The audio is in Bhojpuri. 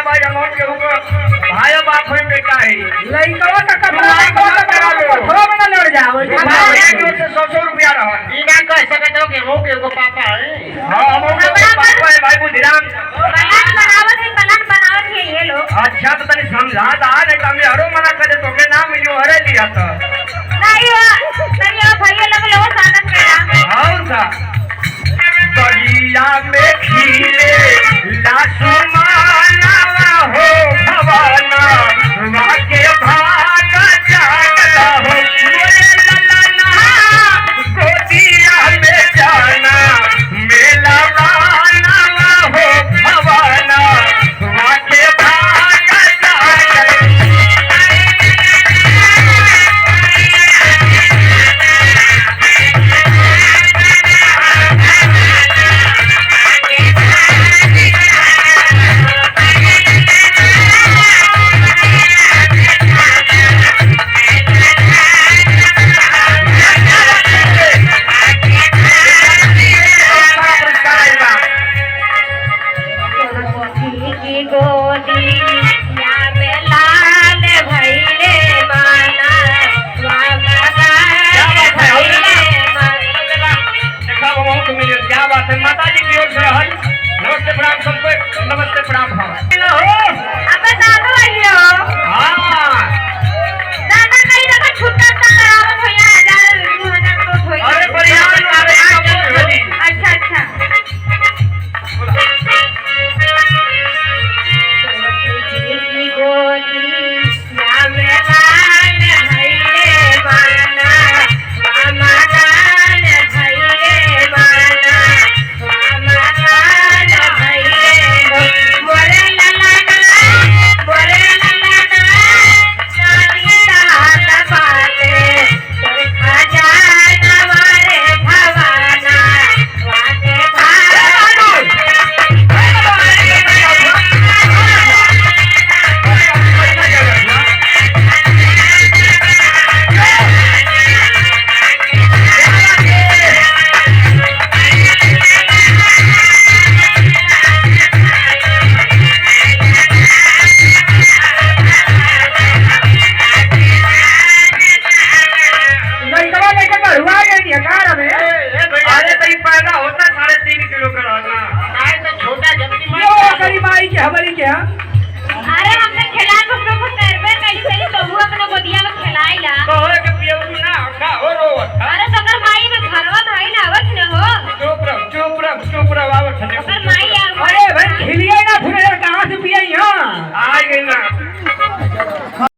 भाई अमौन के हुको भाई बाप है बेटा है लइकवा का कपड़ा करा लो थोड़ा बना लड़ जा वो एक से 100 रुपया रहा ई ना कह सकत हो कि हो के को पापा है हां अमौन के पापा है भाई बुधिराम बनावत है ये लोग। अच्छा तो तनी समझा दा नहीं तो हमें हरो मना करे तो के नाम मिलियो हरे लिया तो नहीं भैया लोग स्वागत करा हां सा बगिया में खिले लासुमाना हो भवाना वाके भाग जागला हो मोरे ललना गोदिया में जाना मेला वाना हो भवाना वाके भाग जागला माता जी की ओर से हल नमस्ते प्रणाम सबको नमस्ते प्रणाम हाँ अब दादा आइयो हाँ दादा कहीं ना छुट्टा करावत होया 1000 नोट होई अरे परिवार अरे अच्छा अच्छा की गोदी या मेलान भइले माना मामादान भइले माना मामादान भइले मोरे ललना चांदी हाथ बाटे तोर खजाना मारे भवाना वाके लइकवा लेके बढ़वा गई है कार में अरे तो ये पैदा होता 3.5 किलो का रहना काय तो छोटा जल्दी यो गरीब आई के हमारी के अरे हमने खिला तो प्रभु करबे कैसे ही बहू अपने गोदिया में खिलाइला कहो के पियो ना का हो रो अरे